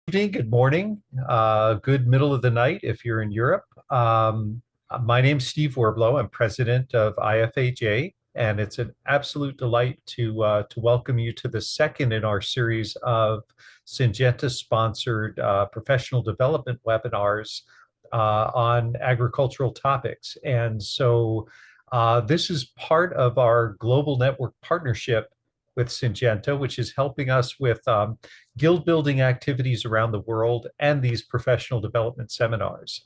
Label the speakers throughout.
Speaker 1: Evening, good morning, good middle of the night if you're in Europe. My name's Steve Warblow. I'm president of IFAJ, and it's an absolute delight to welcome you to the second in our series of Syngenta-sponsored professional development webinars on agricultural topics. And so this is part of our global network partnership with Syngenta, which is helping us with guild building activities around the world and these professional development seminars.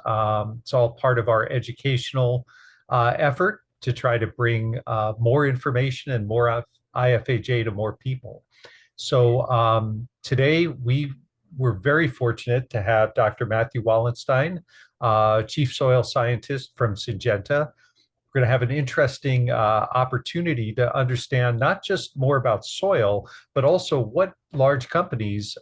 Speaker 1: It's all part of our educational effort to try to bring more information and more IFAJ to more people. So today we're very fortunate to have Dr. Matthew Wallenstein, Chief Soil Scientist from Syngenta. We're going to have an interesting opportunity to understand not just more about soil, but also what large companies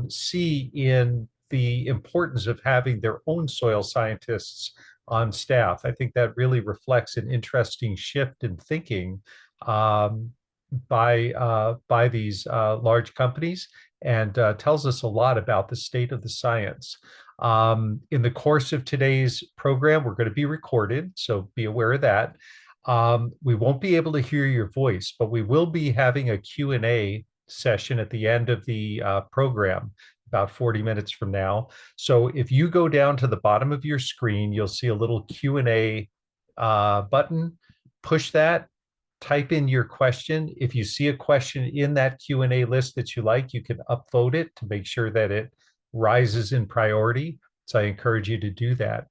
Speaker 1: see in the importance of having their own soil scientists on staff. I think that really reflects an interesting shift in thinking by these large companies and tells us a lot about the state of the science. In the course of today's program, we're going to be recorded, so be aware of that. We won't be able to hear your voice, but we will be having a Q&A session at the end of the program, about 40 minutes from now. So if you go down to the bottom of your screen, you'll see a little Q&A button. Push that, type in your question. If you see a question in that Q&A list that you like, you can upvote it to make sure that it rises in priority. So I encourage you to do that.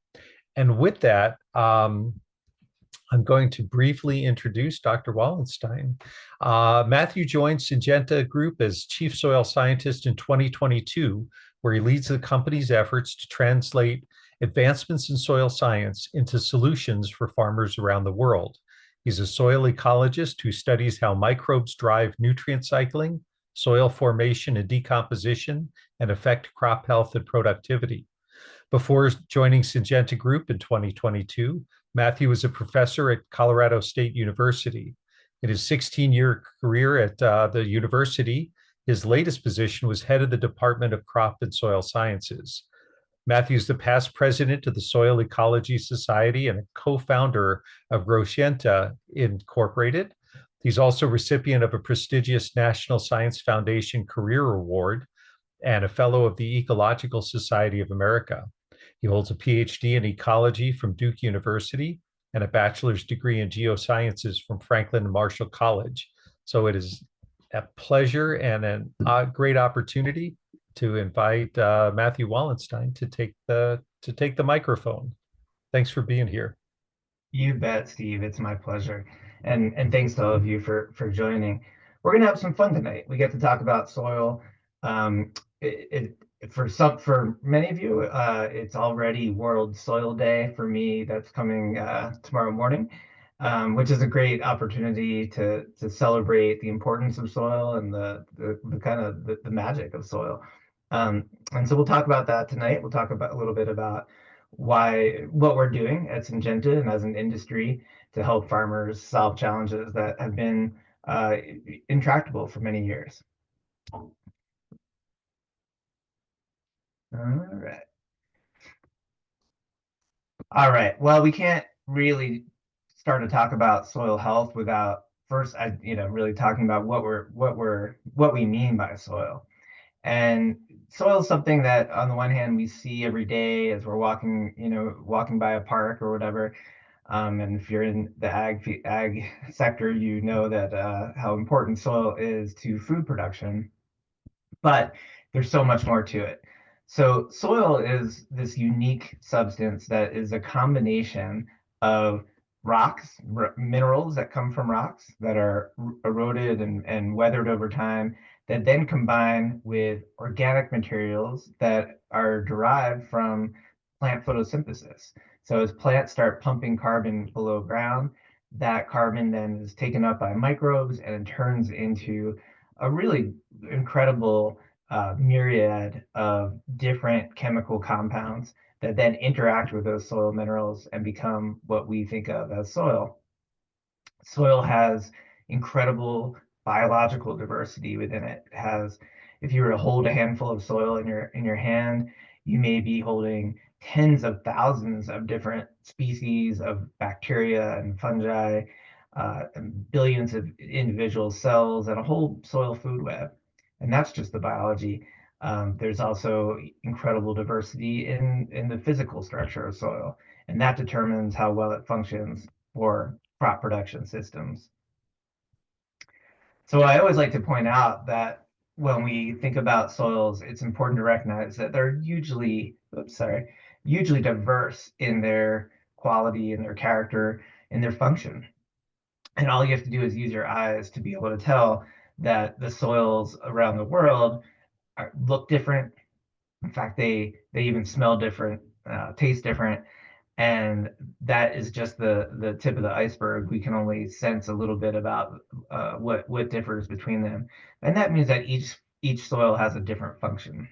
Speaker 1: And with that, I'm going to briefly introduce Dr. Wallenstein. Matthew joined Syngenta Group as Chief Soil Scientist in 2022, where he leads the company's efforts to translate advancements in soil science into solutions for farmers around the world. He's a soil ecologist who studies how microbes drive nutrient cycling, soil formation and decomposition, and affect crop health and productivity. Before joining Syngenta Group in 2022, Matthew was a professor at Colorado State University. In his 16-year career at the university, his latest position was head of the Department of Crop and Soil Sciences. Matthew is the past president of the Soil Ecology Society and a co-founder of Syngenta Incorporated. He's also recipient of a prestigious National Science Foundation Career Award and a fellow of the Ecological Society of America. He holds a PhD in ecology from Duke University and a bachelor's degree in geosciences from Franklin and Marshall College. So it is a pleasure and a great opportunity to invite Matthew Wallenstein to take the microphone. Thanks for being here.
Speaker 2: You bet, Steve. It's my pleasure. And thanks to all of you for joining. We're going to have some fun tonight. We get to talk about soil. For many of you, it's already World Soil Day. For me, that's coming tomorrow morning, which is a great opportunity to celebrate the importance of soil and the kind of the magic of soil. And so we'll talk about that tonight. We'll talk about a little bit about what we're doing at Syngenta and as an industry to help farmers solve challenges that have been intractable for many years. All right. All right. Well, we can't really start to talk about soil health without first, really talking about what we mean by soil. And soil is something that, on the one hand, we see every day as we're walking by a park or whatever. And if you're in the ag sector, you know that how important soil is to food production. But there's so much more to it. So soil is this unique substance that is a combination of rocks, minerals that come from rocks that are eroded and weathered over time, that then combine with organic materials that are derived from plant photosynthesis. So as plants start pumping carbon below ground, that carbon then is taken up by microbes and it turns into a really incredible myriad of different chemical compounds that then interact with those soil minerals and become what we think of as soil. Soil has incredible biological diversity within it. if you were to hold a handful of soil in your hand, you may be holding tens of thousands of different species of bacteria and fungi, and billions of individual cells, and a whole soil food web. And that's just the biology. There's also incredible diversity in the physical structure of soil, and that determines how well it functions for crop production systems. So I always like to point out that when we think about soils, it's important to recognize that they're hugely diverse in their quality, in their character, in their function. And all you have to do is use your eyes to be able to tell that the soils around the world look different. In fact, they even smell different, taste different, and that is just the tip of the iceberg. We can only sense a little bit about what differs between them, and that means that each soil has a different function.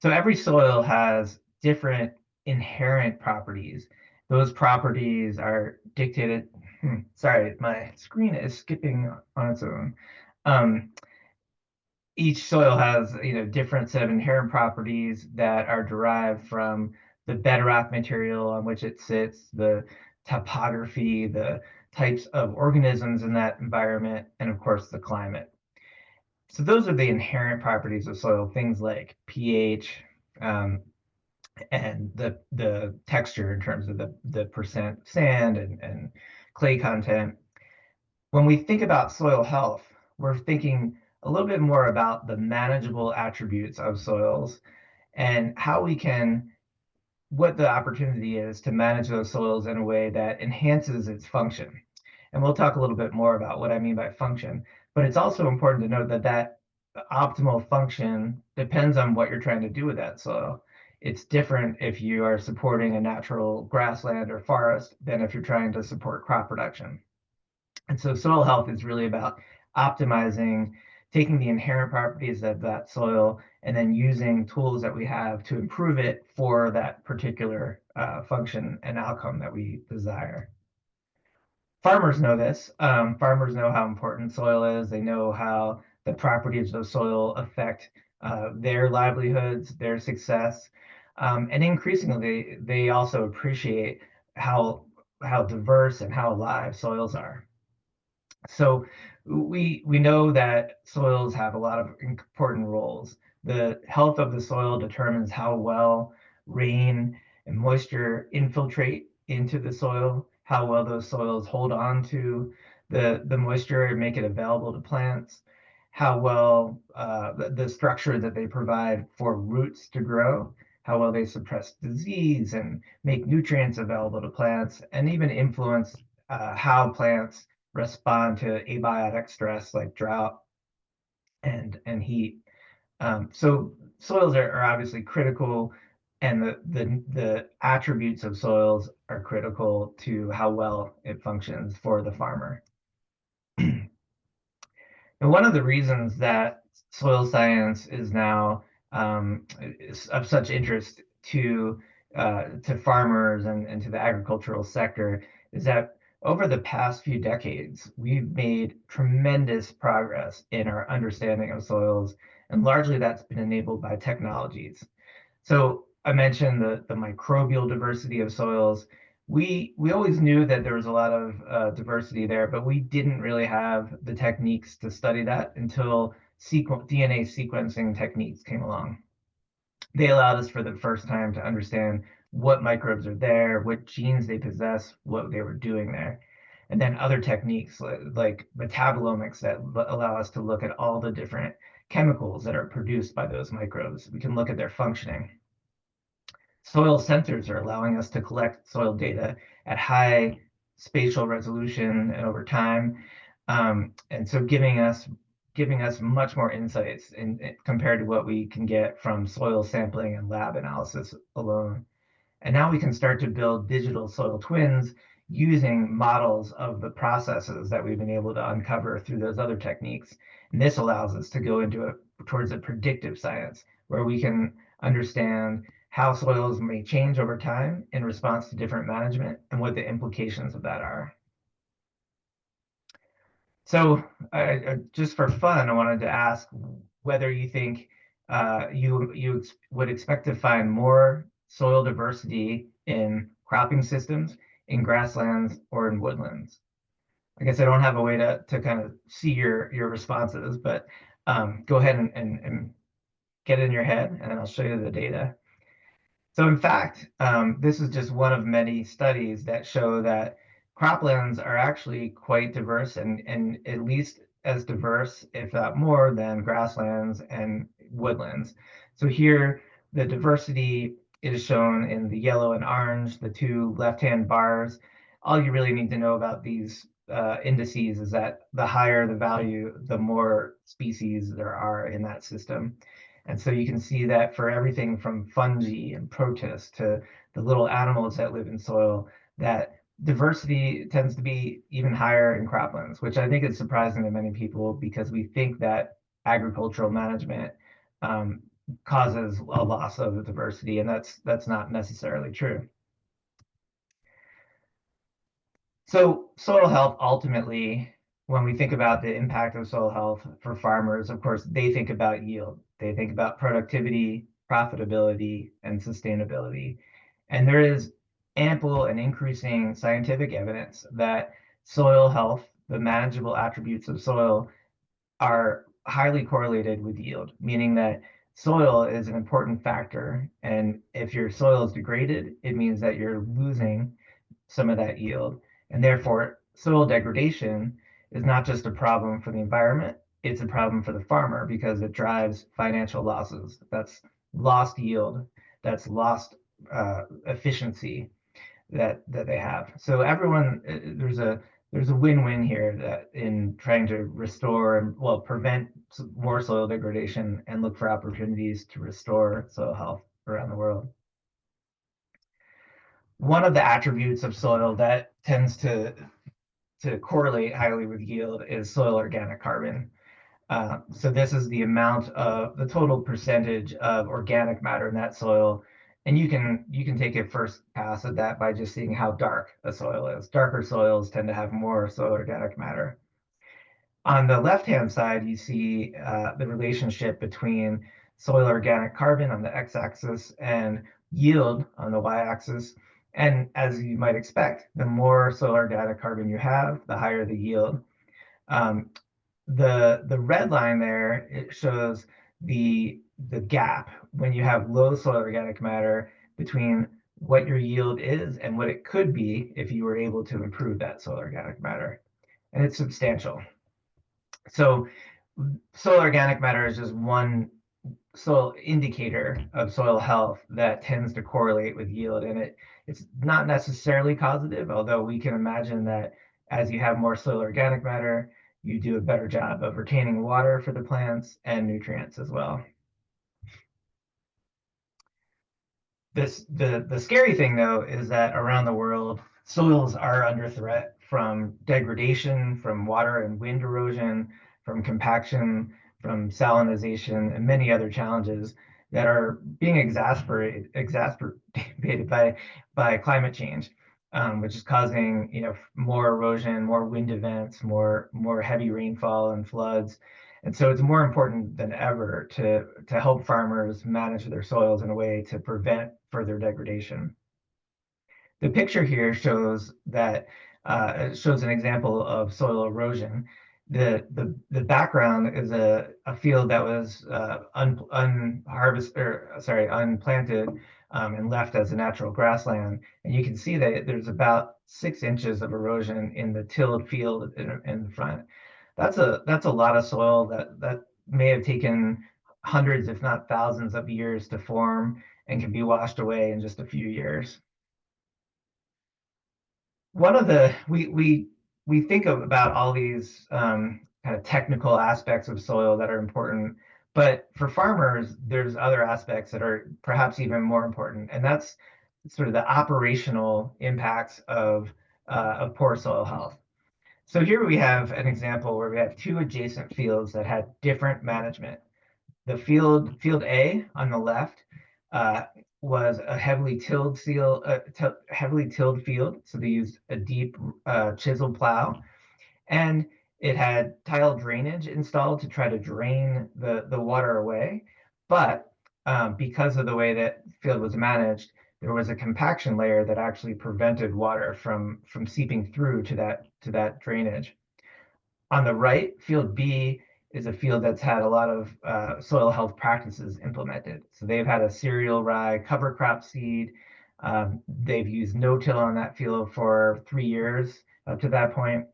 Speaker 2: So every soil has different inherent properties. Those properties are dictated. Sorry, my screen is skipping on its own. Um, each soil has different set of inherent properties that are derived from the bedrock material on which it sits, the topography, the types of organisms in that environment, and of course the climate. So those are the inherent properties of soil, things like pH, um, and the texture in terms of the percent sand and clay content. When we think about soil health, we're thinking a little bit more about the manageable attributes of soils and how we can, what the opportunity is to manage those soils in a way that enhances its function. And we'll talk a little bit more about what I mean by function, but it's also important to note that that optimal function depends on what you're trying to do with that soil. It's different if you are supporting a natural grassland or forest than if you're trying to support crop production. And so soil health is really about optimizing, taking the inherent properties of that soil and then using tools that we have to improve it for that particular function and outcome that we desire. Farmers know this. Farmers know how important soil is. They know how the properties of soil affect their livelihoods, their success, and increasingly they also appreciate how diverse and how alive soils are. So we know that soils have a lot of important roles. The health of the soil determines how well rain and moisture infiltrate into the soil, how well those soils hold on to the moisture and make it available to plants, how well the structure that they provide for roots to grow, how well they suppress disease and make nutrients available to plants, and even influence how plants respond to abiotic stress like drought and heat. So soils are obviously critical, and the attributes of soils are critical to how well it functions for the farmer. And one of the reasons that soil science is now is of such interest to farmers and to the agricultural sector is that over the past few decades, we've made tremendous progress in our understanding of soils, and largely that's been enabled by technologies. So I mentioned the microbial diversity of soils. We always knew that there was a lot of diversity there, but we didn't really have the techniques to study that until DNA sequencing techniques came along. They allowed us for the first time to understand what microbes are there, what genes they possess, what they were doing there. And then other techniques like metabolomics that allow us to look at all the different chemicals that are produced by those microbes. We can look at their functioning. Soil sensors are allowing us to collect soil data at high spatial resolution and over time, and so giving us much more insights compared to what we can get from soil sampling and lab analysis alone. And now we can start to build digital soil twins using models of the processes that we've been able to uncover through those other techniques. And this allows us to go towards a predictive science where we can understand how soils may change over time in response to different management and what the implications of that are. So just for fun, I wanted to ask whether you think you would expect to find more soil diversity in cropping systems, in grasslands, or in woodlands. I guess I don't have a way to kind of see your responses, but go ahead and get it in your head, and then I'll show you the data. So in fact, this is just one of many studies that show that croplands are actually quite diverse and at least as diverse, if not more, than grasslands and woodlands. So here, the diversity is shown in the yellow and orange, the two left-hand bars. All you really need to know about these indices is that the higher the value, the more species there are in that system. And so you can see that for everything from fungi and protists to the little animals that live in soil, that diversity tends to be even higher in croplands, which I think is surprising to many people because we think that agricultural management um, causes a loss of diversity, and that's not necessarily true. So soil health ultimately, when we think about the impact of soil health for farmers, of course, they think about yield. They think about productivity, profitability, and sustainability. And there is ample and increasing scientific evidence that soil health, the manageable attributes of soil, are highly correlated with yield, meaning that soil is an important factor. And if your soil is degraded, it means that you're losing some of that yield. And therefore, soil degradation is not just a problem for the environment, it's a problem for the farmer because it drives financial losses. That's lost yield, that's lost efficiency that they have. So everyone, there's a win-win here that in trying to restore and well prevent more soil degradation and look for opportunities to restore soil health around the world. One of the attributes of soil that tends to correlate highly with yield is soil organic carbon. So this is the amount of the total percentage of organic matter in that soil. And you can take a first pass at that by just seeing how dark a soil is. Darker soils tend to have more soil organic matter. On the left-hand side, you see the relationship between soil organic carbon on the x-axis and yield on the y-axis. And as you might expect, the more soil organic carbon you have, the higher the yield. The red line there, it shows the gap when you have low soil organic matter between what your yield is and what it could be if you were able to improve that soil organic matter. And it's substantial. So soil organic matter is just one soil indicator of soil health that tends to correlate with yield, and it's not necessarily causative, although we can imagine that as you have more soil organic matter, you do a better job of retaining water for the plants and nutrients as well. The scary thing though is that around the world, soils are under threat from degradation, from water and wind erosion, from compaction, from salinization, and many other challenges that are being exacerbated by climate change, which is causing more erosion, more wind events, more heavy rainfall and floods. And so it's more important than ever to help farmers manage their soils in a way to prevent further degradation. The picture here shows that it shows an example of soil erosion. The background is a field that was unplanted and left as a natural grassland. And you can see that there's about 6 inches of erosion in the tilled field in the front. That's a lot of soil that may have taken hundreds, if not thousands, of years to form and can be washed away in just a few years. One of the we think about all these kind of technical aspects of soil that are important, but for farmers, there's other aspects that are perhaps even more important, and that's sort of the operational impacts of poor soil health. So here we have an example where we have two adjacent fields that had different management. The field A on the left was a heavily tilled field, so they used a deep chisel plow, and It had tile drainage installed to try to drain the water away, but because of the way that field was managed, there was a compaction layer that actually prevented water from seeping through to that drainage. On the right, field B is a field that's had a lot of soil health practices implemented. So they've had a cereal rye cover crop seed. They've used no-till on that field for 3 years up to that point,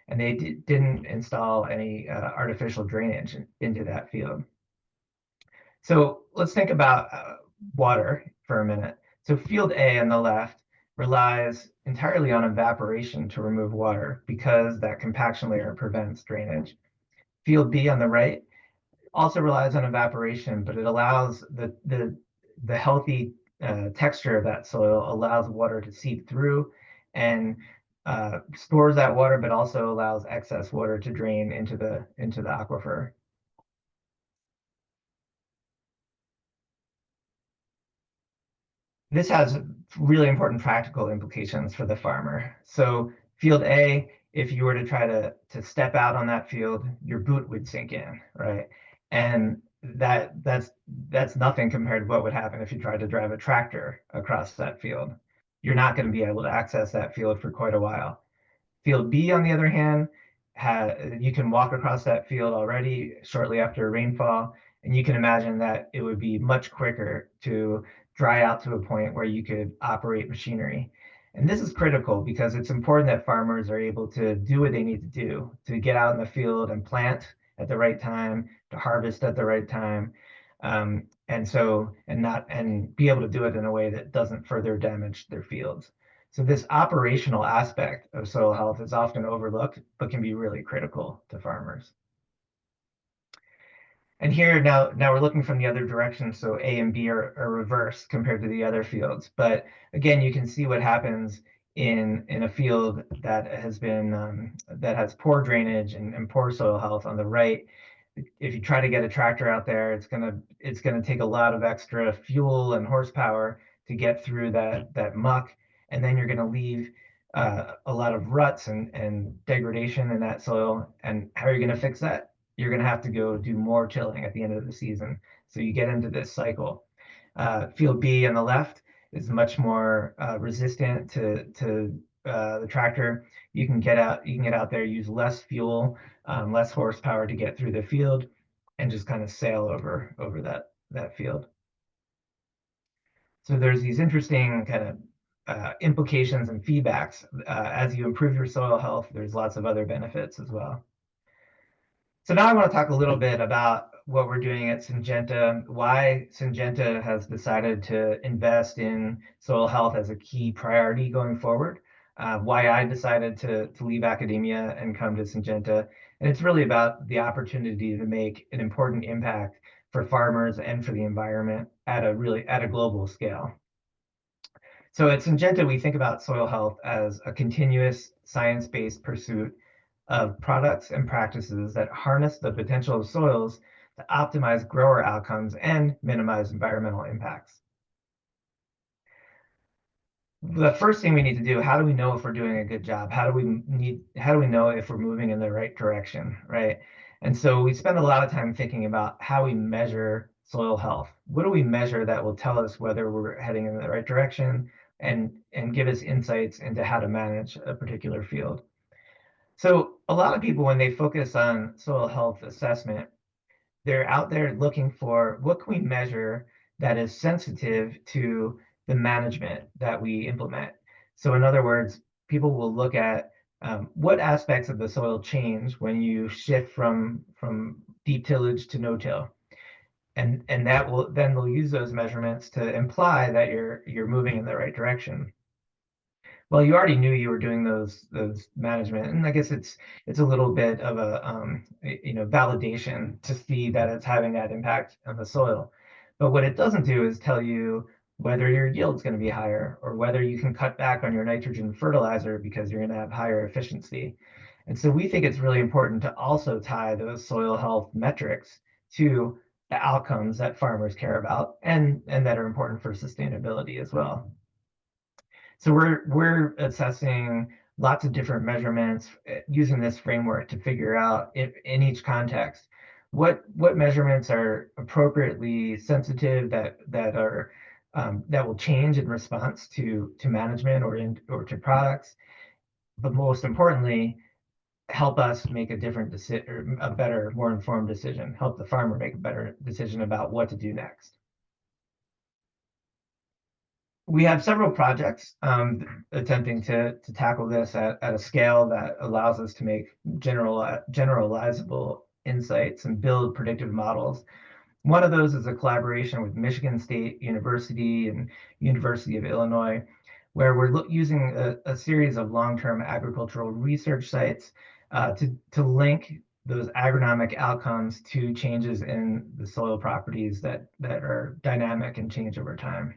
Speaker 2: and they didn't install any artificial drainage into that field. So let's think about water for a minute. So field A on the left relies entirely on evaporation to remove water because that compaction layer prevents drainage. Field B on the right also relies on evaporation, but it allows the healthy texture of that soil allows water to seep through and stores that water, but also allows excess water to drain into the aquifer. This has really important practical implications for the farmer. So field A, if you were to try to step out on that field, your boot would sink in, right? And that's nothing compared to what would happen if you tried to drive a tractor across that field. You're not going to be able to access that field for quite a while. Field B, on the other hand, you can walk across that field already shortly after rainfall, and you can imagine that it would be much quicker to dry out to a point where you could operate machinery. And this is critical because it's important that farmers are able to do what they need to do to get out in the field and plant at the right time, to harvest at the right time, and be able to do it in a way that doesn't further damage their fields. So this operational aspect of soil health is often overlooked, but can be really critical to farmers. And here now we're looking from the other direction, so A and B are reversed compared to the other fields. But again, you can see what happens in a field that has poor drainage and poor soil health on the right. If you try to get a tractor out there, it's gonna take a lot of extra fuel and horsepower to get through that muck, and then you're gonna leave a lot of ruts and degradation in that soil. And how are you gonna fix that? You're gonna have to go do more tilling at the end of the season. So you get into this cycle. Field B on the left is much more resistant to the tractor. You can get out there, use less fuel, less horsepower to get through the field, and just kind of sail over that field. So there's these interesting kind of implications and feedbacks. As you improve your soil health, there's lots of other benefits as well. So now I want to talk a little bit about what we're doing at Syngenta, why Syngenta has decided to invest in soil health as a key priority going forward, why I decided to leave academia and come to Syngenta. And it's really about the opportunity to make an important impact for farmers and for the environment at a global scale. So at Syngenta, we think about soil health as a continuous science-based pursuit of products and practices that harness the potential of soils to optimize grower outcomes and minimize environmental impacts. The first thing we need to do, how do we know if we're doing a good job? How do we know if we're moving in the right direction, right? And so we spend a lot of time thinking about how we measure soil health. What do we measure that will tell us whether we're heading in the right direction and give us insights into how to manage a particular field? So a lot of people, when they focus on soil health assessment, they're out there looking for what can we measure that is sensitive to the management that we implement. So in other words, people will look at what aspects of the soil change when you shift from deep tillage to no-till. And that will then they'll use those measurements to imply that you're moving in the right direction. Well, you already knew you were doing those management, and I guess it's a little bit of a validation to see that it's having that impact on the soil. But what it doesn't do is tell you whether your yield's going to be higher or whether you can cut back on your nitrogen fertilizer because you're going to have higher efficiency. And so we think it's really important to also tie those soil health metrics to the outcomes that farmers care about and that are important for sustainability as well. So we're assessing lots of different measurements, using this framework to figure out if in each context what measurements are appropriately sensitive that will change in response to management or to products, but most importantly, help us make a different decision, a better, more informed decision, help the farmer make a better decision about what to do next. We have several projects attempting to tackle this at a scale that allows us to make generalizable insights and build predictive models. One of those is a collaboration with Michigan State University and University of Illinois, where we're using a series of long-term agricultural research sites to link those agronomic outcomes to changes in the soil properties that are dynamic and change over time.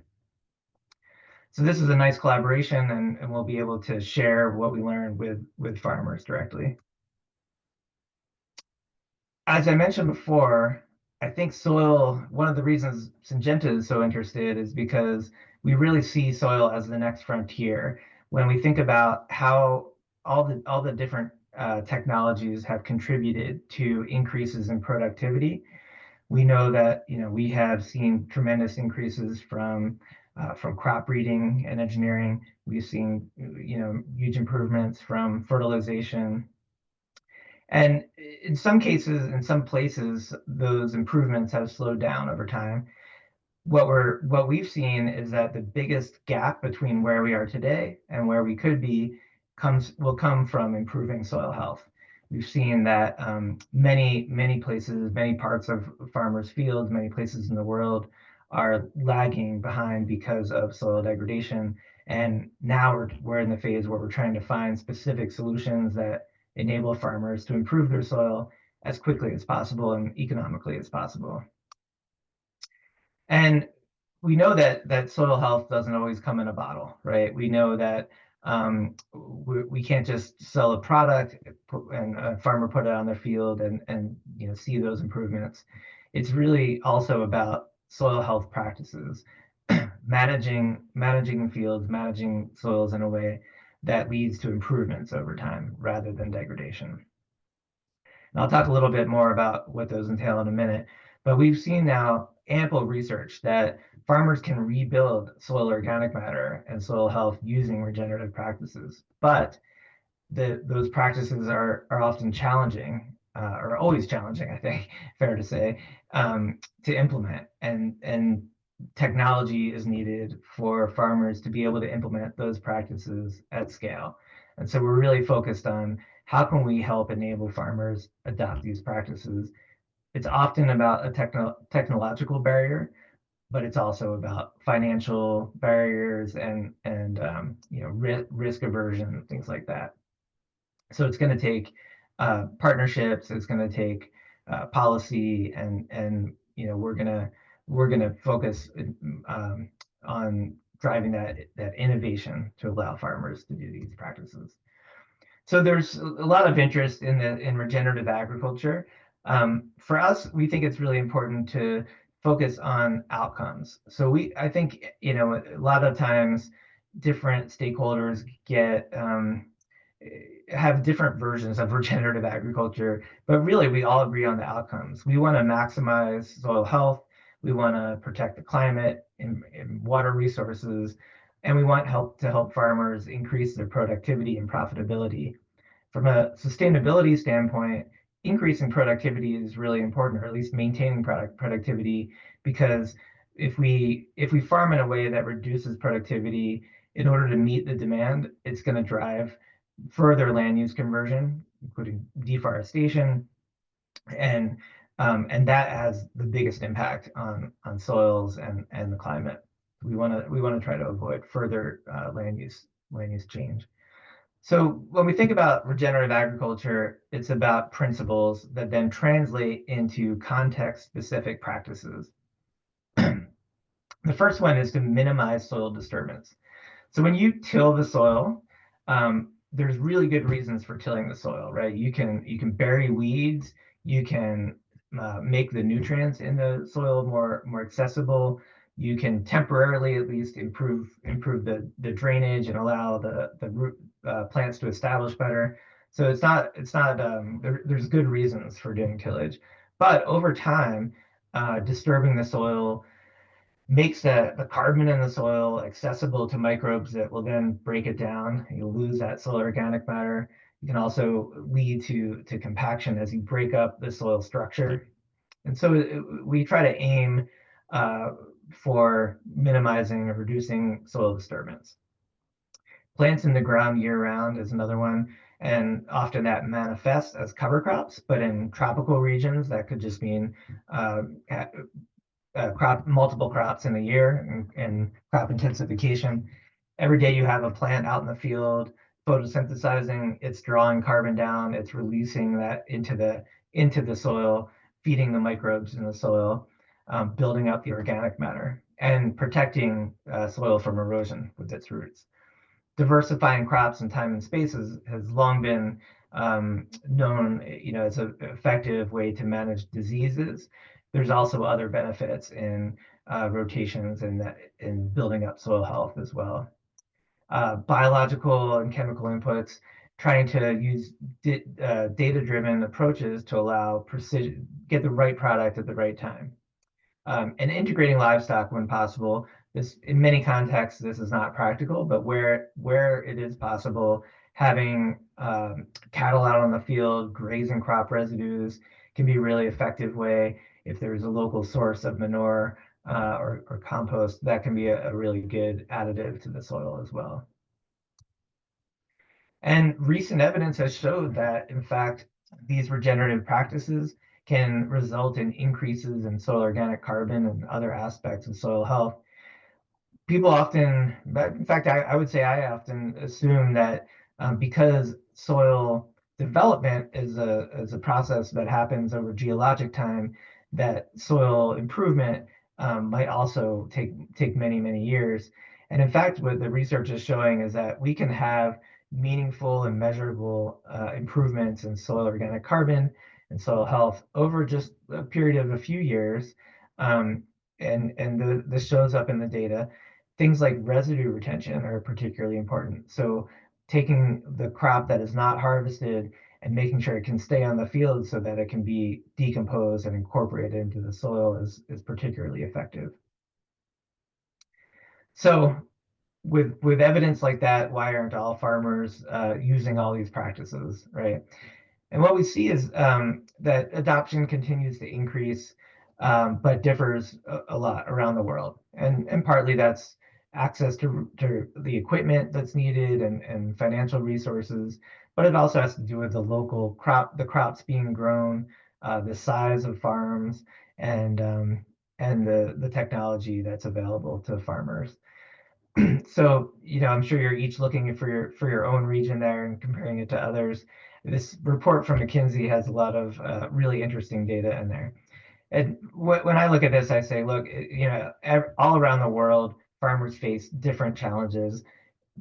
Speaker 2: So this is a nice collaboration, and we'll be able to share what we learned with farmers directly. As I mentioned before, I think soil, one of the reasons Syngenta is so interested is because we really see soil as the next frontier. When we think about how all the different technologies have contributed to increases in productivity, we know that we have seen tremendous increases from crop breeding and engineering. We've seen huge improvements from fertilization. And in some cases, in some places, those improvements have slowed down over time. What we've seen is that the biggest gap between where we are today and where we could be will come from improving soil health. We've seen that many places, many parts of farmers' fields, many places in the world are lagging behind because of soil degradation. And now we're in the phase where we're trying to find specific solutions that enable farmers to improve their soil as quickly as possible and economically as possible. And we know that soil health doesn't always come in a bottle, right? We know that we can't just sell a product and a farmer put it on their field and see those improvements. It's really also about soil health practices, managing fields, managing soils in a way that leads to improvements over time rather than degradation. And I'll talk a little bit more about what those entail in a minute, but we've seen now ample research that farmers can rebuild soil organic matter and soil health using regenerative practices, but those practices are often challenging, or always challenging, I think, fair to say, to implement. And technology is needed for farmers to be able to implement those practices at scale. And so we're really focused on how can we help enable farmers adopt these practices. It's often about a technological barrier, but it's also about financial barriers and risk aversion, things like that. So it's going to take partnerships. It's going to take policy, and we're gonna focus on driving that innovation to allow farmers to do these practices. So there's a lot of interest in regenerative agriculture. For us, we think it's really important to focus on outcomes. So I think a lot of times different stakeholders have different versions of regenerative agriculture, but really we all agree on the outcomes. We want to maximize soil health, we want to protect the climate and water resources, and we want to help farmers increase their productivity and profitability. From a sustainability standpoint, increasing productivity is really important, or at least maintaining productivity, because if we farm in a way that reduces productivity in order to meet the demand, it's going to drive further land use conversion, including deforestation, and that has the biggest impact on soils and the climate. We want to try to avoid further land use change. So when we think about regenerative agriculture, it's about principles that then translate into context-specific practices. The first one is to minimize soil disturbance. So when you till the soil, there's really good reasons for tilling the soil, right? You can bury weeds, you can make the nutrients in the soil more accessible, you can temporarily at least improve the drainage and allow the root plants to establish better. So there's good reasons for doing tillage, but over time, disturbing the soil makes the carbon in the soil accessible to microbes that will then break it down. You'll lose that soil organic matter. You can also lead to compaction as you break up the soil structure. And so we try to aim for minimizing or reducing soil disturbance. Plants in the ground year-round is another one, and often that manifests as cover crops, but in tropical regions, that could just mean multiple crops in a year and crop intensification. Every day you have a plant out in the field photosynthesizing, it's drawing carbon down, it's releasing that into the soil, feeding the microbes in the soil, building up the organic matter, and protecting soil from erosion with its roots. Diversifying crops in time and spaces has long been known, as an effective way to manage diseases. There's also other benefits in rotations and in building up soil health as well. Biological and chemical inputs, trying to use data-driven approaches to allow precision, get the right product at the right time. And integrating livestock when possible. This, in many contexts, this is not practical, but where it is possible, having cattle out on the field, grazing crop residues can be a really effective way. If there's a local source of manure or compost, that can be a really good additive to the soil as well. And recent evidence has showed that, in fact, these regenerative practices can result in increases in soil organic carbon and other aspects of soil health. People often, in fact, I would say I often assume that because soil development is a process that happens over geologic time, that soil improvement might also take many, many years. And in fact, what the research is showing is that we can have meaningful and measurable improvements in soil organic carbon and soil health over just a period of a few years. This shows up in the data. Things like residue retention are particularly important. So taking the crop that is not harvested and making sure it can stay on the field so that it can be decomposed and incorporated into the soil is particularly effective. So with evidence like that, why aren't all farmers using all these practices, right? And what we see is that adoption continues to increase, but differs a lot around the world. And partly that's access to the equipment that's needed and financial resources, but it also has to do with the local the crops being grown, the size of farms, and the technology that's available to farmers. So, I'm sure you're each looking for your own region there and comparing it to others. This report from McKinsey has a lot of really interesting data in there. And when I look at this, I say, look, all around the world, farmers face different challenges.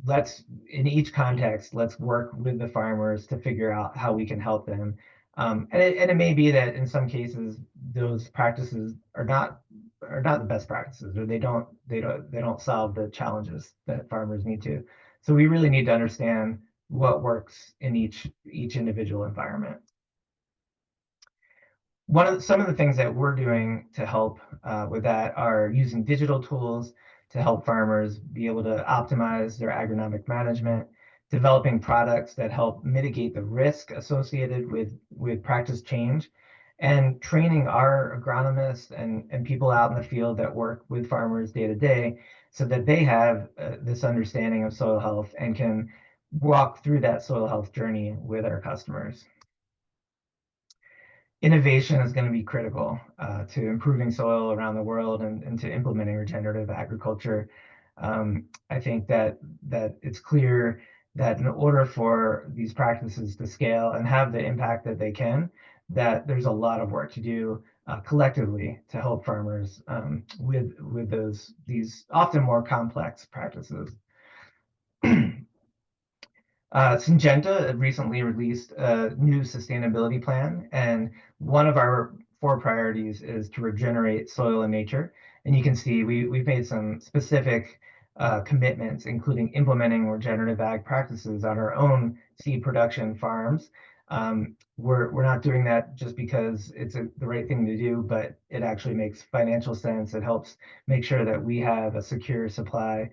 Speaker 2: In each context, let's work with the farmers to figure out how we can help them. And it may be that in some cases, those practices are not the best practices, or they don't solve the challenges that farmers need to. So we really need to understand what works in each individual environment. Some of the things that we're doing to help with that are using digital tools to help farmers be able to optimize their agronomic management, developing products that help mitigate the risk associated with practice change, and training our agronomists and people out in the field that work with farmers day to day so that they have this understanding of soil health and can walk through that soil health journey with our customers. Innovation is going to be critical to improving soil around the world and to implementing regenerative agriculture. I think that it's clear that in order for these practices to scale and have the impact that they can, that there's a lot of work to do collectively to help farmers with these often more complex practices. Syngenta recently released a new sustainability plan, and one of our 4 priorities is to regenerate soil and nature. And you can see we've made some specific commitments, including implementing regenerative ag practices on our own seed production farms. We're not doing that just because it's the right thing to do, but it actually makes financial sense. It helps make sure that we have a secure supply,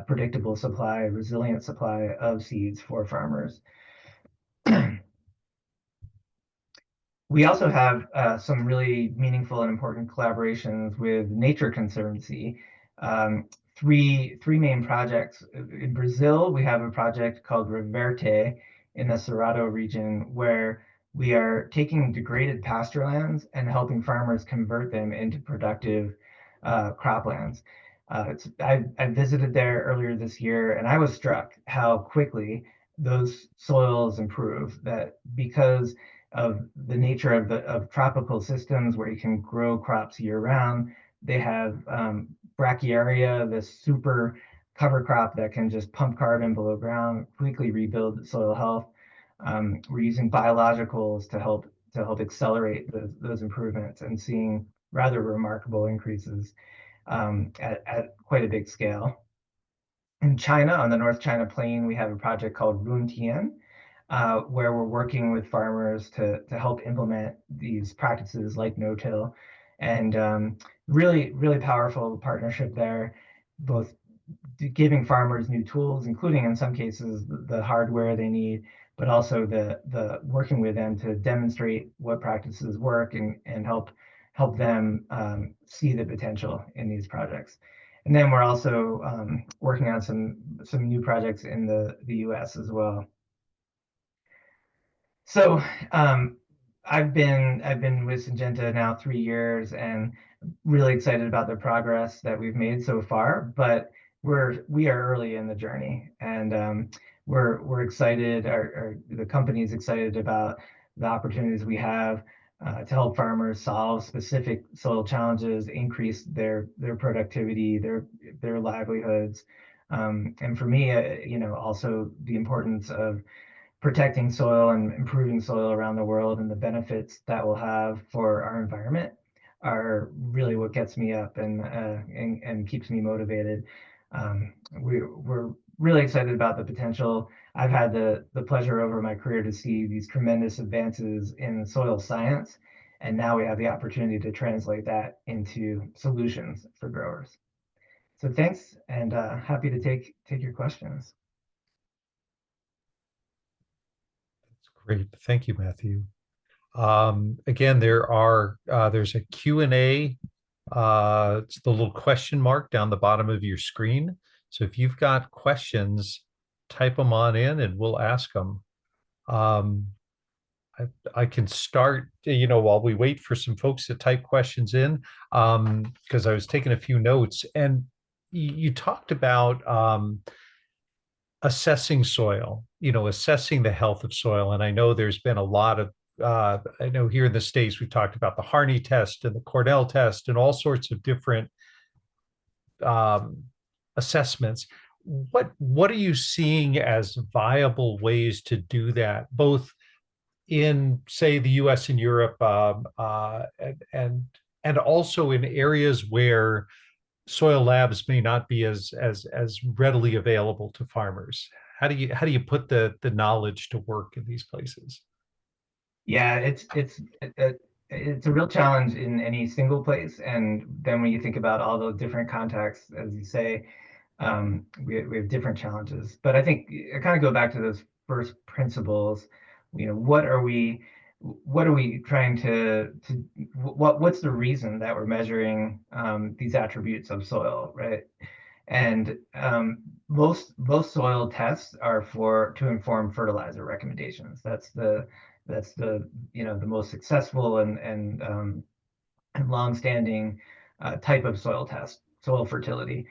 Speaker 2: predictable supply, resilient supply of seeds for farmers. We also have some really meaningful and important collaborations with Nature Conservancy. Three main projects. In Brazil, we have a project called Reverte in the Cerrado region, where we are taking degraded pasture lands and helping farmers convert them into productive croplands. I visited there earlier this year, and I was struck how quickly those soils improve. That because of the nature of tropical systems where you can grow crops year round. They have brachiaria, this super cover crop that can just pump carbon below ground, quickly rebuild soil health. We're using biologicals to help accelerate those improvements and seeing rather remarkable increases at quite a big scale. In China, on the North China Plain, we have a project called Runtian, where we're working with farmers to help implement these practices like no-till, and really powerful partnership there, both giving farmers new tools, including in some cases the hardware they need, but also the working with them to demonstrate what practices work and help them see the potential in these projects. And then we're also working on some new projects in the U.S. as well. So I've been with Syngenta now 3 years, and really excited about the progress that we've made so far. But we are early in the journey, and we're excited. The company is excited about the opportunities we have to help farmers solve specific soil challenges, increase their productivity, their livelihoods, and for me, also the importance of protecting soil and improving soil around the world, and the benefits that will have for our environment are really what gets me up and keeps me motivated. We're really excited about the potential. I've had the pleasure over my career to see these tremendous advances in soil science, and now we have the opportunity to translate that into solutions for growers. So thanks, and happy to take your questions.
Speaker 1: Great. Thank you, Matthew. Again, there's a Q&A. It's the little question mark down the bottom of your screen. So if you've got questions, type them on in and we'll ask them. I can start, while we wait for some folks to type questions in, because I was taking a few notes, and you talked about assessing soil, assessing the health of soil. And I know there's been a lot of, I know here in the States, we've talked about the Harney test and the Cornell test and all sorts of different assessments. What are you seeing as viable ways to do that, both in, say, the US and Europe, and also in areas where soil labs may not be as readily available to farmers? How do you put the knowledge to work in these places?
Speaker 2: Yeah, it's a real challenge in any single place, and then when you think about all the different contexts, as you say, we have different challenges. But I think I kind of go back to those first principles. What are we trying what's the reason that we're measuring these attributes of soil, right? And most soil tests are to inform fertilizer recommendations. That's the the most successful and long-standing type of soil test, soil fertility.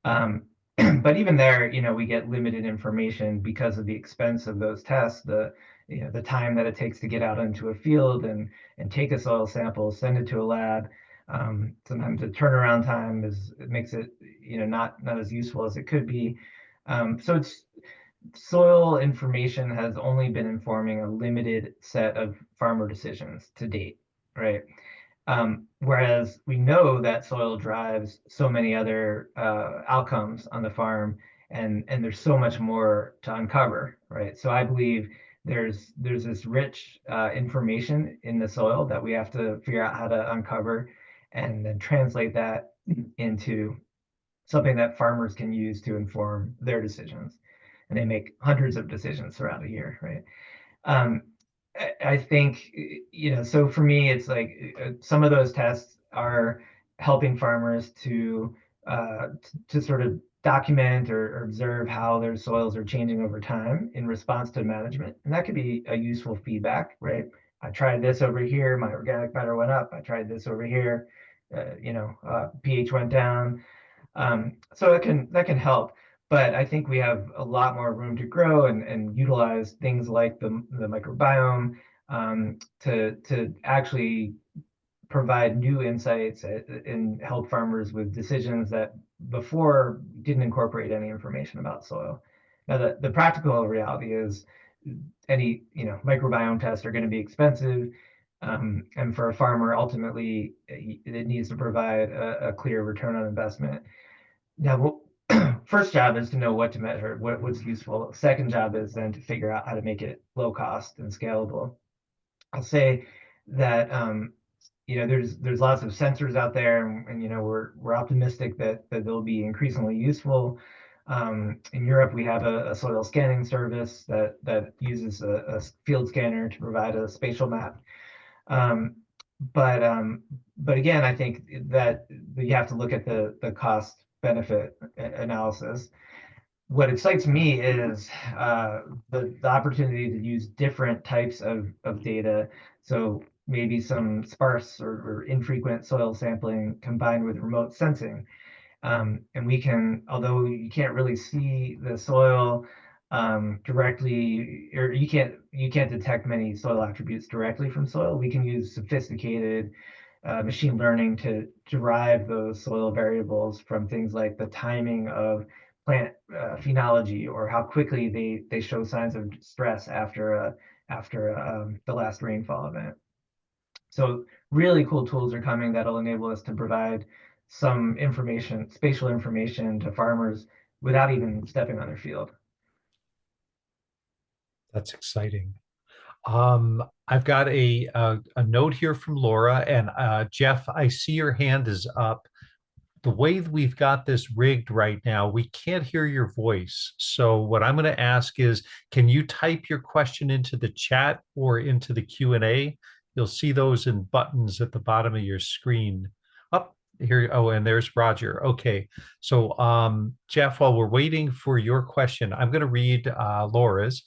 Speaker 2: But even there, we get limited information because of the expense of those tests, the time that it takes to get out into a field and take a soil sample, send it to a lab. Sometimes the turnaround time makes it not as useful as it could be. So soil information has only been informing a limited set of farmer decisions to date, right? Whereas we know that soil drives so many other outcomes on the farm, and there's so much more to uncover, right? So I believe there's this rich information in the soil that we have to figure out how to uncover, and then translate that into something that farmers can use to inform their decisions. And they make hundreds of decisions throughout a year, right? Um, I think, so for me, it's like some of those tests are helping farmers to sort of document or observe how their soils are changing over time in response to management. And that could be a useful feedback, right? I tried this over here, my organic matter went up. I tried this over here, pH went down. So that can help, but I think we have a lot more room to grow and utilize things like the microbiome, to actually provide new insights and help farmers with decisions that before didn't incorporate any information about soil. Now, the practical reality is any microbiome tests are going to be expensive, and for a farmer, ultimately, it needs to provide a clear return on investment. Now, first job is to know what to measure, what's useful. Second job is then to figure out how to make it low cost and scalable. I'll say that there's lots of sensors out there, and we're optimistic that they'll be increasingly useful. In Europe, we have a soil scanning service that uses a field scanner to provide a spatial map. Um, but again, I think that you have to look at the cost benefit analysis. What excites me is the opportunity to use different types of data. So maybe some sparse or infrequent soil sampling combined with remote sensing. And we can, although you can't really see the soil directly, or you can't detect many soil attributes directly from soil, we can use sophisticated machine learning to derive those soil variables from things like the timing of plant phenology, or how quickly they show signs of stress after the last rainfall event. So really cool tools are coming that'll enable us to provide some information, spatial information, to farmers without even stepping on their field.
Speaker 1: That's exciting. I've got a note here from Laura, and Jeff, I see your hand is up. The way that we've got this rigged right now, we can't hear your voice. So what I'm going to ask is, can you type your question into the chat or into the Q&A? You'll see those in buttons at the bottom of your screen. Up here. Oh, and there's Roger. Okay. So Jeff, while we're waiting for your question, I'm going to read Laura's.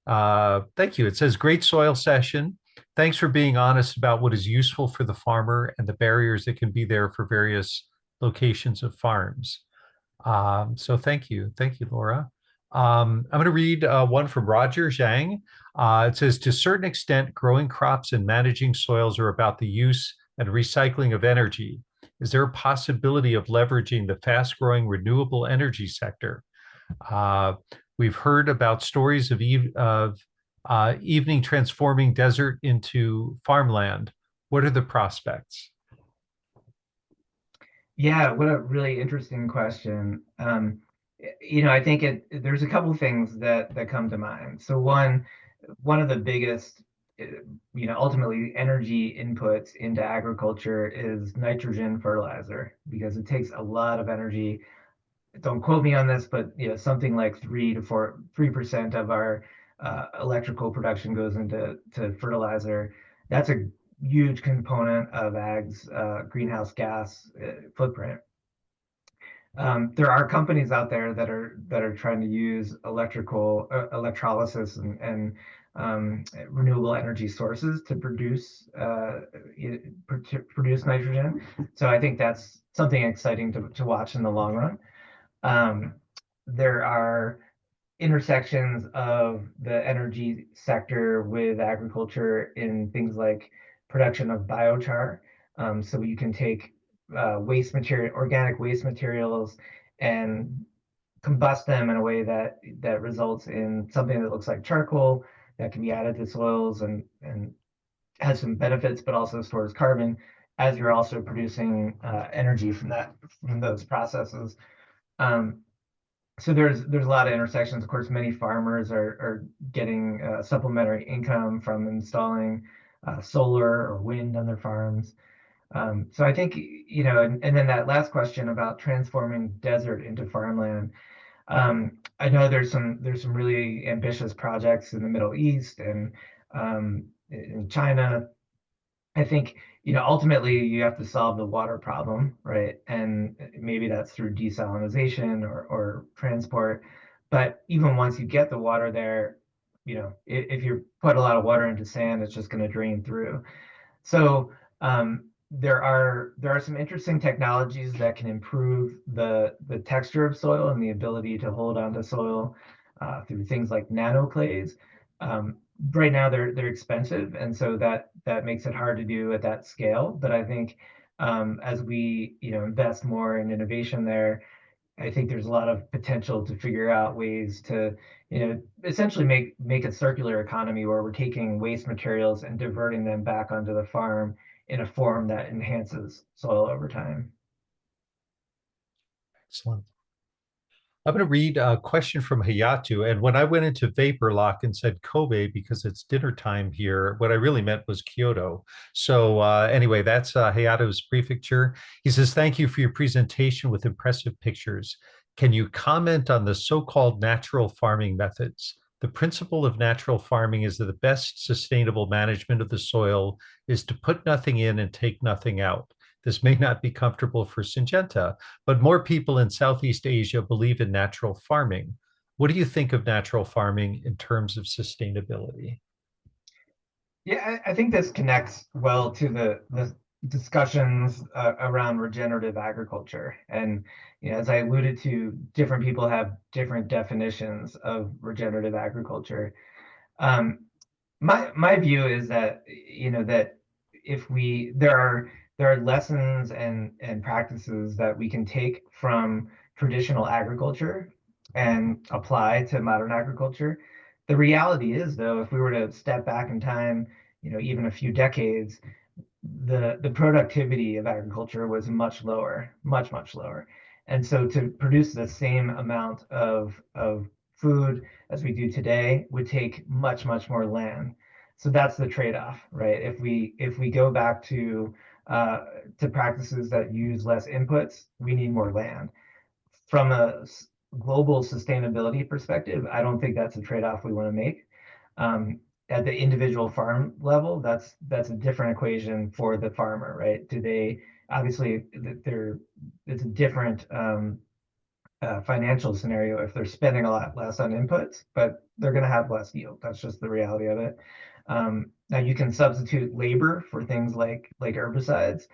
Speaker 1: Thank you. It says, great soil session. Thanks for being honest about what is useful for the farmer and the barriers that can be there for various locations of farms. So thank you. Thank you, Laura. I'm going to read one from Roger Zhang. It says, to a certain extent, growing crops and managing soils are about the use and recycling of energy. Is there a possibility of leveraging the fast-growing renewable energy sector? We've heard about stories of evening transforming desert into farmland. What are the prospects?
Speaker 2: Yeah, what a really interesting question. I think there's a couple of things that come to mind. So one of the biggest, ultimately energy inputs into agriculture is nitrogen fertilizer, because it takes a lot of energy. Don't quote me on this, but something like 3% of our electrical production goes into fertilizer. That's a huge component of ag's greenhouse gas footprint. There are companies out there that are trying to use electrolysis and renewable energy sources to produce nitrogen. So I think that's something exciting to watch in the long run. There are intersections of the energy sector with agriculture in things like production of biochar. So you can take organic waste materials, and combust them in a way that results in something that looks like charcoal that can be added to soils and has some benefits, but also stores carbon. as you're also producing energy from those processes. Um, so there's a lot of intersections. Of course, many farmers are getting supplementary income from installing solar or wind on their farms. So I think, and then that last question about transforming desert into farmland. I know there's some really ambitious projects in the Middle East and in China. I think, ultimately you have to solve the water problem, right? And maybe that's through desalination or transport. But even once you get the water there, if you put a lot of water into sand, it's just going to drain through. So there are some interesting technologies that can improve the texture of soil and the ability to hold onto soil through things like nanoclays. Right now they're expensive, and so that makes it hard to do at that scale. But I think as we invest more in innovation there, I think there's a lot of potential to figure out ways to, essentially make a circular economy where we're taking waste materials and diverting them back onto the farm in a form that enhances soil over time.
Speaker 1: Excellent. I'm going to read a question from Hayatu. And when I went into Vapor Lock and said Kobe because it's dinner time here, what I really meant was Kyoto. So, anyway, that's Hayatu's prefecture. He says, "Thank you for your presentation with impressive pictures. Can you comment on the so called natural farming methods? The principle of natural farming is that the best sustainable management of the soil is to put nothing in and take nothing out. This may not be comfortable for Syngenta, but more people in Southeast Asia believe in natural farming. What do you think of natural farming in terms of sustainability?"
Speaker 2: Yeah, I think this connects well to the discussions around regenerative agriculture. And as I alluded to, different people have different definitions of regenerative agriculture. Um, my view is that that if we there are lessons and practices that we can take from traditional agriculture and apply to modern agriculture. The reality is, though, if we were to step back in time, even a few decades, the productivity of agriculture was much lower, much lower. And so to produce the same amount of food as we do today would take much more land. So that's the trade-off, right? If we go back to practices that use less inputs, we need more land. From a global sustainability perspective, I don't think that's a trade-off we want to make. At the individual farm level, that's a different equation for the farmer, right? Do they obviously it's a different financial scenario if they're spending a lot less on inputs, but they're going to have less yield. That's just the reality of it. Now you can substitute labor for things like herbicides,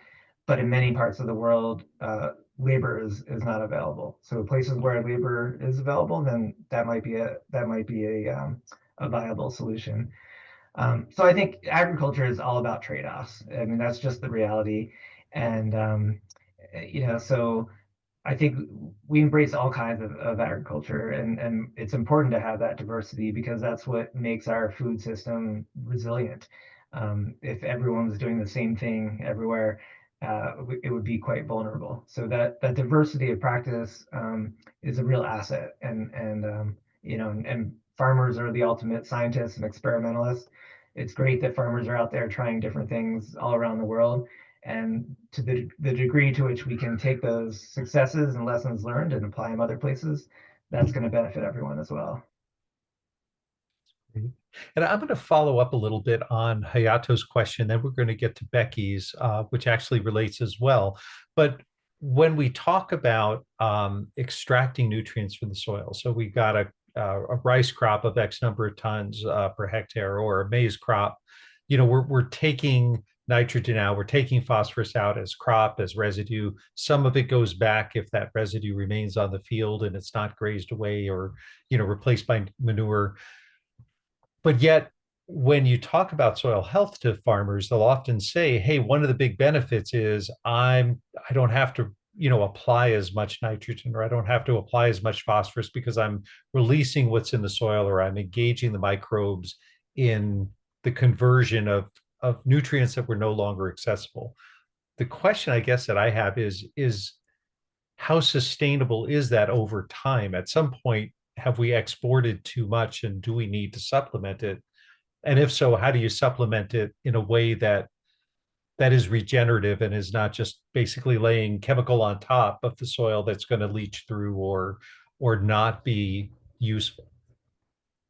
Speaker 2: but in many parts of the world, labor is not available. So places where labor is available, then that might be a viable solution. So I think agriculture is all about trade-offs. I mean, that's just the reality. And so I think we embrace all kinds of agriculture, and it's important to have that diversity because that's what makes our food system resilient. If everyone was doing the same thing everywhere, it would be quite vulnerable. So that diversity of practice is a real asset, and farmers are the ultimate scientists and experimentalists. It's great that farmers are out there trying different things all around the world, and to the degree to which we can take those successes and lessons learned and apply them other places, that's going to benefit everyone as well.
Speaker 1: And I'm going to follow up a little bit on Hayato's question, then we're going to get to Becky's, which actually relates as well. But when we talk about extracting nutrients from the soil, so we got a rice crop of X number of tons per hectare, or a maize crop, we're taking nitrogen out, we're taking phosphorus out as crop, as residue. Some of it goes back if that residue remains on the field and it's not grazed away or replaced by manure. But yet, when you talk about soil health to farmers, they'll often say, "Hey, one of the big benefits is I don't have to, apply as much nitrogen, or I don't have to apply as much phosphorus because I'm releasing what's in the soil, or I'm engaging the microbes in the conversion of nutrients that were no longer accessible." the question I guess that I have is how sustainable is that over time? At some point, have we exported too much and do we need to supplement it? And if so, how do you supplement it in a way that is regenerative and is not just basically laying chemical on top of the soil that's going to leach through or not be useful?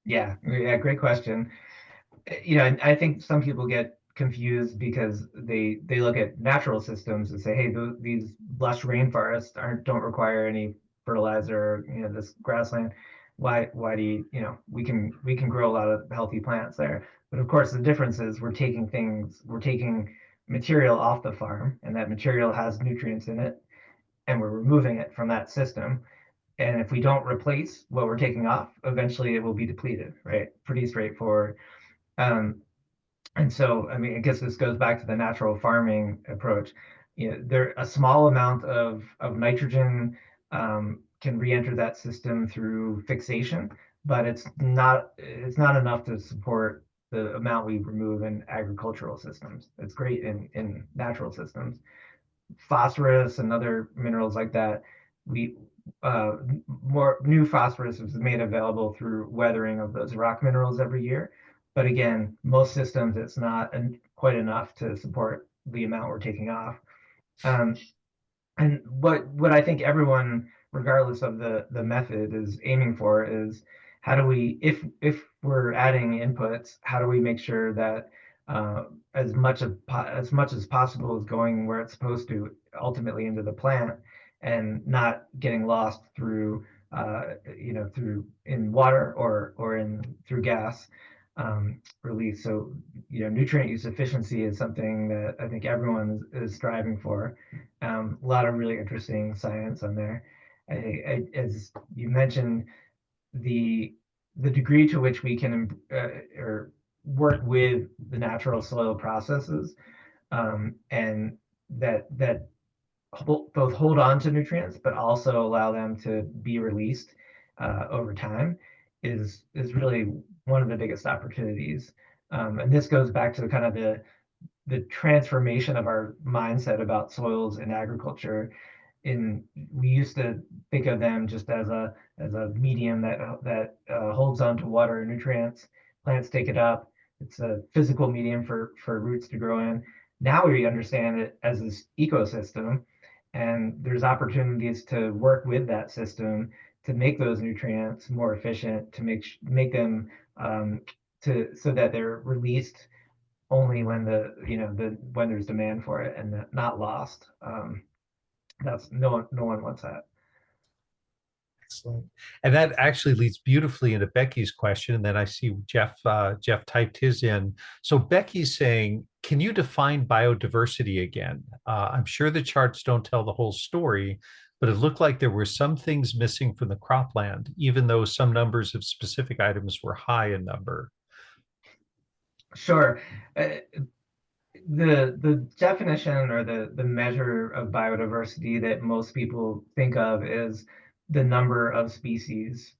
Speaker 2: Yeah, yeah, great question. You know, I think some people get confused because they look at natural systems and say, hey, these lush rainforests aren't don't require any fertilizer. You know, this grassland. Why do we can grow a lot of healthy plants there? But of course, the difference is we're taking material off the farm, and that material has nutrients in it, and we're removing it from that system. And if we don't replace what we're taking off, eventually it will be depleted, right? Pretty straightforward. Um, and so, I mean, I guess this goes back to the natural farming approach. You know, there a small amount of nitrogen can re-enter that system through fixation, but it's not enough to support the amount we remove in agricultural systems. It's great in natural systems. Phosphorus and other minerals like that, we more new phosphorus is made available through weathering of those rock minerals every year. But again, most systems it's not quite enough to support the amount we're taking off. Um, and what I think everyone, regardless of the method, is aiming for is how do we, if we're adding inputs, how do we make sure that as much as possible is going where it's supposed to, ultimately into the plant, and not getting lost through through in water or in through gas release. So nutrient use efficiency is something that I think everyone is striving for. A lot of really interesting science on there. As you mentioned, the the degree to which we can or work with the natural soil processes, and that both hold on to nutrients but also allow them to be released over time is really one of the biggest opportunities. And this goes back to kind of the transformation of our mindset about soils and agriculture. In We used to think of them just as a medium that holds on to water and nutrients. Plants take it up. It's a physical medium for roots to grow in. Now we understand it as this ecosystem, and there's opportunities to work with that system to make those nutrients more efficient, to make them to so that they're released only when when there's demand for it and not lost. That's no one wants that.
Speaker 1: Excellent. And that actually leads beautifully into Becky's question. And then I see Jeff typed his in. So Becky's saying, can you define biodiversity again? I'm sure the charts don't tell the whole story, but it looked like there were some things missing from the cropland, even though some numbers of specific items were high in number.
Speaker 2: Sure. Uh, the definition or the measure of biodiversity that most people think of is the number of species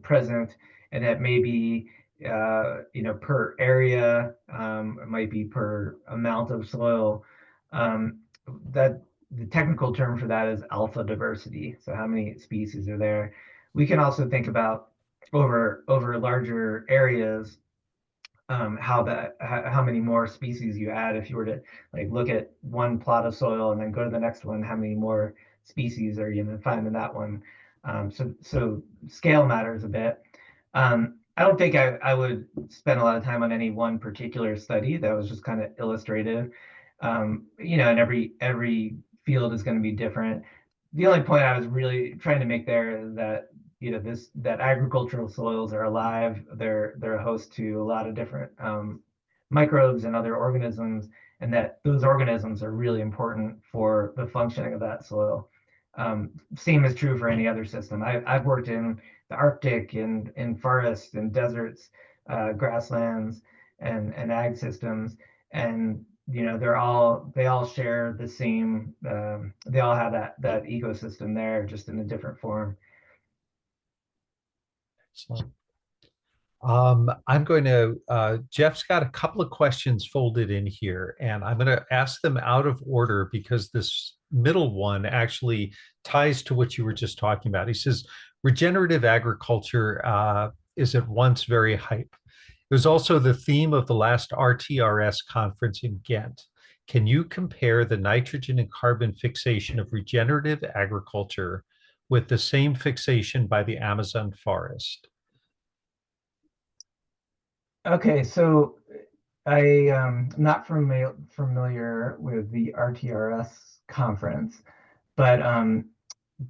Speaker 2: present, and that may be per area, it might be per amount of soil. Um, that the technical term for that is alpha diversity. So how many species are there? We can also think about over larger areas, how many more species you add. If you were to like look at one plot of soil and then go to the next one, how many more species are you going to find in that one? So scale matters a bit. I don't think I would spend a lot of time on any one particular study. That was just kind of illustrative. And every field is going to be different. The only point I was really trying to make there is that that agricultural soils are alive. They're a host to a lot of different microbes and other organisms, and that those organisms are really important for the functioning of that soil. Same is true for any other system. I've worked in the Arctic, in forests and deserts, grasslands, and ag systems, and they all share the same. They all have that ecosystem there, just in a different form.
Speaker 1: Excellent. I'm going to, Jeff's got a couple of questions folded in here, and I'm going to ask them out of order because this middle one actually ties to what you were just talking about. He says, regenerative agriculture is at once very hype. It was also the theme of the last RTRS conference in Ghent. Can you compare the nitrogen and carbon fixation of regenerative agriculture with the same fixation by the Amazon forest?
Speaker 2: Okay, so I am not familiar with the RTRS conference, but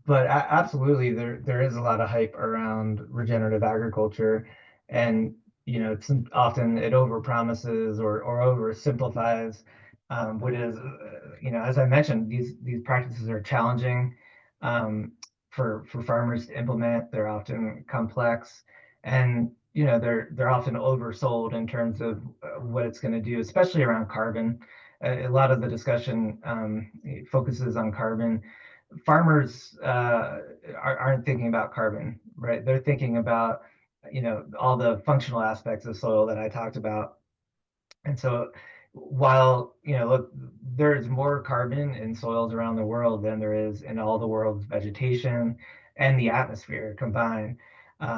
Speaker 2: absolutely there is a lot of hype around regenerative agriculture, and it's often it overpromises or oversimplifies what is as I mentioned, these practices are challenging for farmers to implement. They're often complex, and they're often oversold in terms of what it's going to do, especially around carbon. A lot of the discussion focuses on carbon. Farmers aren't thinking about carbon, right? They're thinking about all the functional aspects of soil that I talked about. And so while look, there's more carbon in soils around the world than there is in all the world's vegetation and the atmosphere combined.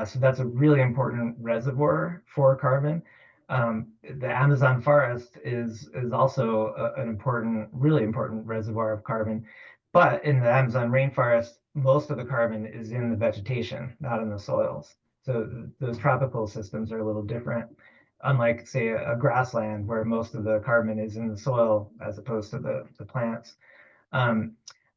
Speaker 2: So that's a really important reservoir for carbon. The Amazon forest is also an important, really important reservoir of carbon. But in the Amazon rainforest, most of the carbon is in the vegetation, not in the soils. So those tropical systems are a little different, unlike, say, a grassland where most of the carbon is in the soil as opposed to the plants. Um,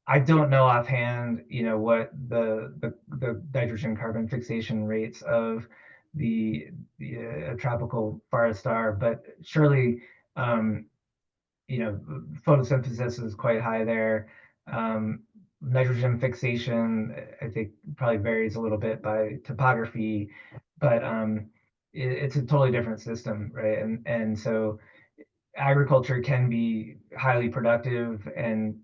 Speaker 2: I don't know offhand, what the nitrogen carbon fixation rates of the tropical forest are, but surely, um, photosynthesis is quite high there. Um, Nitrogen fixation, I think, probably varies a little bit by topography, but it's a totally different system, right? And so agriculture can be highly productive, and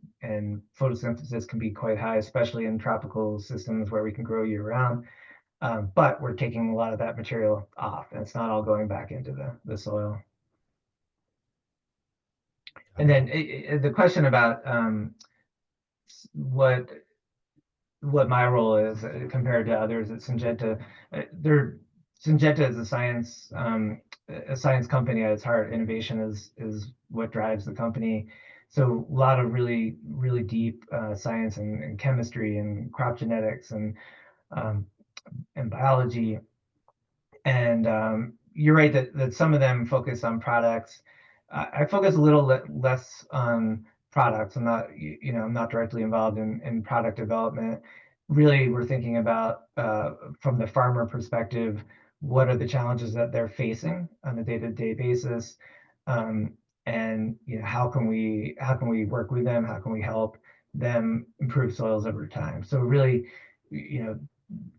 Speaker 2: photosynthesis can be quite high, especially in tropical systems where we can grow year round. But we're taking a lot of that material off, and it's not all going back into the soil. And then the question about what what my role is compared to others at Syngenta. Syngenta is a science company at its heart. Innovation is what drives the company. So a lot of really deep science and chemistry and crop genetics um, and biology. And you're right that some of them focus on products. I focus a little less on products. I'm not directly involved in product development. Really, we're thinking about from the farmer perspective, what are the challenges that they're facing on a day-to-day basis, um, and how can we work with them? How can we help them improve soils over time? So really, you know,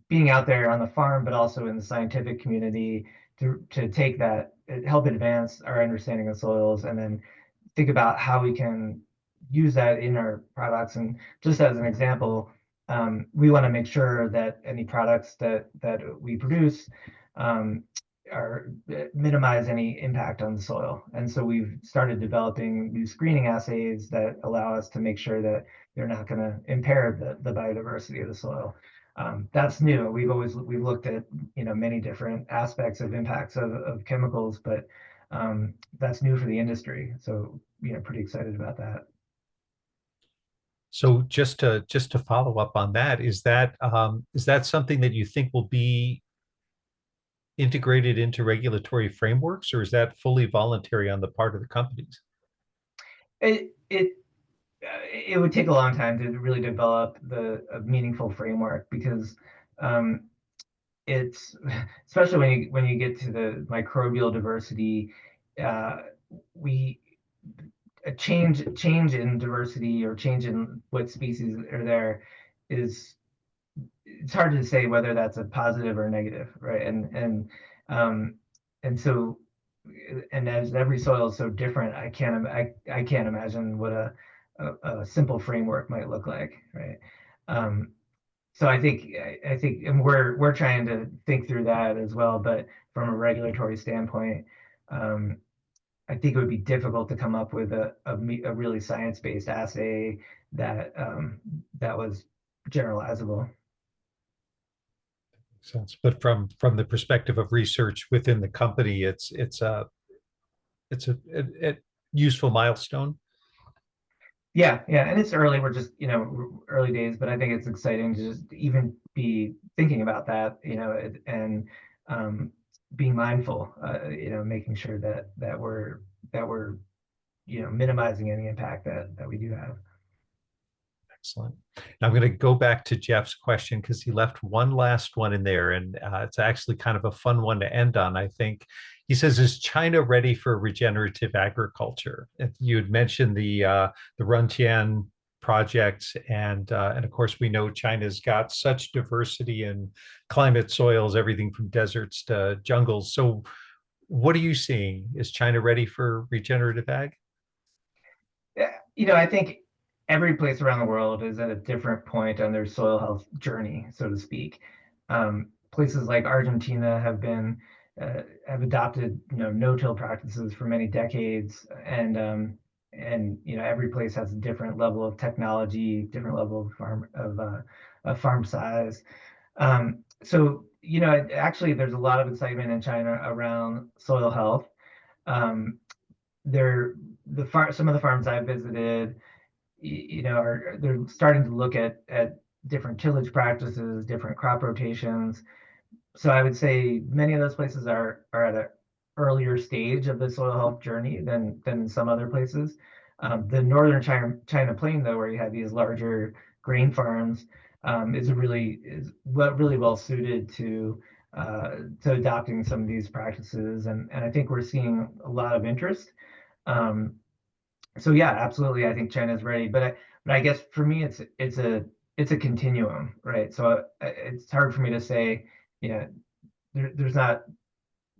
Speaker 2: being out there on the farm, but also in the scientific community to take that, help advance our understanding of soils, and then think about how we can use that in our products. And just as an example, we want to make sure that any products that we produce um, are minimize any impact on the soil. And so we've started developing new screening assays that allow us to make sure that they're not going to impair the biodiversity of the soil. That's new. We've looked at many different aspects of impacts of chemicals, but that's new for the industry. So pretty excited about that.
Speaker 1: So just to follow up on that, is that something that you think will be integrated into regulatory frameworks, or is that fully voluntary on the part of the companies?
Speaker 2: It would take a long time to really develop a meaningful framework, because um, it's especially when you get to the microbial diversity, uh, we a change in diversity or change in what species are there is, it's hard to say whether that's a positive or negative, right? Um, and so, and as every soil is so different, I can't imagine what a simple framework might look like, right? Um, so I think, and we're trying to think through that as well. But from a regulatory standpoint, um, I think it would be difficult to come up with a really science-based assay that was generalizable.
Speaker 1: Sense. But from the perspective of research within the company, it's a useful milestone.
Speaker 2: Yeah, yeah, and it's early. We're just, early days, but I think it's exciting to just even be thinking about that, and um, being mindful, making sure that we're minimizing any impact that we do have.
Speaker 1: Excellent. Now I'm going to go back to Jeff's question because he left one last one in there, and it's actually kind of a fun one to end on, I think. He says, "Is China ready for regenerative agriculture?" And you had mentioned the Runtian projects, and of course we know China's got such diversity in climate, soils, everything from deserts to jungles. So, what are you seeing? Is China ready for regenerative ag?
Speaker 2: Yeah, I think every place around the world is at a different point on their soil health journey, so to speak. Places like Argentina have adopted no-till practices for many decades, and every place has a different level of technology, different level of farm size. So actually, there's a lot of excitement in China around soil health. Um, they're some of the farms I visited, are they're starting to look at different tillage practices, different crop rotations. So I would say many of those places are at an earlier stage of the soil health journey than some other places. The northern China plain, though, where you have these larger grain farms, is really well suited to adopting some of these practices, and I think we're seeing a lot of interest. Um, so yeah, absolutely. I think China's ready, but I guess for me, it's a continuum, right? So it's hard for me to say, you know, there's not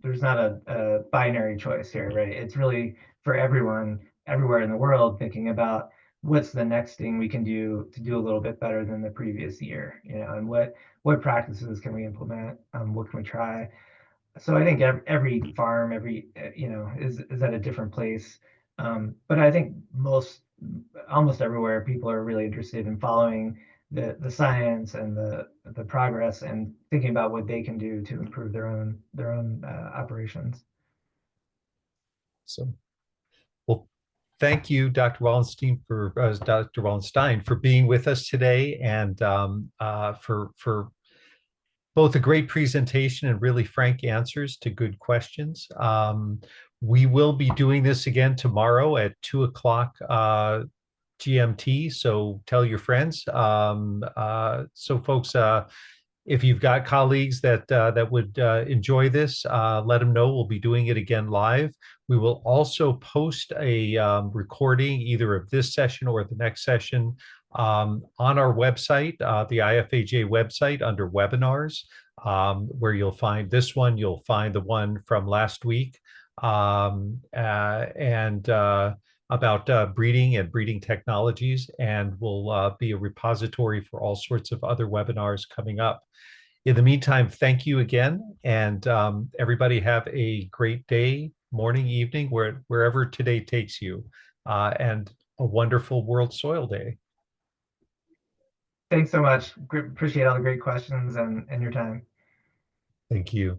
Speaker 2: a binary choice here, right? It's really for everyone everywhere in the world thinking about what's the next thing we can do to do a little bit better than the previous year, and what practices can we implement, what can we try. So I think every farm, is at a different place. But I think almost everywhere, people are really interested in following the science and the progress and thinking about what they can do to improve their own operations.
Speaker 1: So, well, thank you, Dr. Wallenstein, for being with us today, and for both a great presentation and really frank answers to good questions. We will be doing this again tomorrow at 2 o'clock GMT. So tell your friends. So folks, if you've got colleagues that would enjoy this, let them know. We'll be doing it again live. We will also post a recording either of this session or the next session on our website, the IFAJ website under webinars, where you'll find this one. You'll find the one from last week, and about breeding and breeding technologies, and will be a repository for all sorts of other webinars coming up. In the meantime, thank you again, and everybody have a great day, morning, evening, wherever today takes you, and a wonderful World Soil Day.
Speaker 2: Thanks so much. Appreciate all the great questions and your time.
Speaker 1: Thank you.